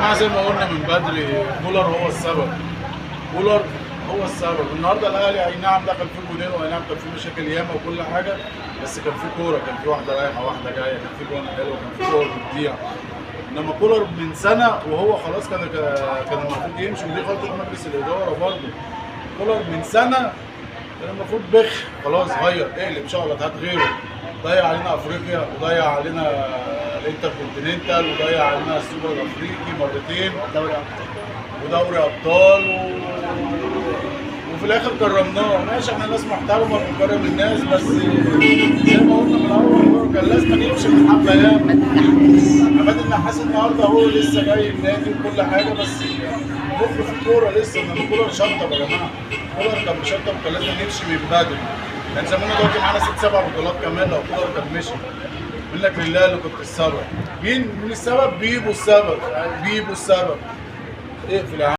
جماعه زي ما قلنا من بدري، كولر هو السبب. كولر هو السبب. النهارده الاهلي اي نعم دخل فيه جولين، واي نعم كان فيه مشاكل ياما وكل حاجه، بس كان فيه كوره، كان فيه واحده رايحه واحده جايه، كان فيه جوان حلو، كان فيه كوره بتضيع. انما كولر من سنه وهو خلاص كان المفروض يمشي، ودي غلطه مجلس الاداره برضه. كولر من سنه كان المفروض خلاص غير، اقلب شغلك، هات غيره. ضيع علينا افريقيا، وضيع علينا الانتر كونتيننتال، وضيع علينا السوبر الافريقي مرتين، ودوري ابطال وفي الاخر كرمناه. ماشي، احنا ناس محترمه بنكرم الناس، بس زي ما قلنا من الاول كان لازم يمشي من حبه ايام. عماد النحاس النهارده هو لسه جاي النادي وكل حاجه، بس بكره في كوره لسه. انما كولر شطب يا جماعه، كولر كان مشطب، كان لازم يمشي من بدري. كان زماننا دلوقتي معانا 6 7 بطولات كمان لو كولر كان مشي. منك لله اللي كنت السبب. مين السبب؟ بيبو السبب، بيبو السبب. اقفل يا عم.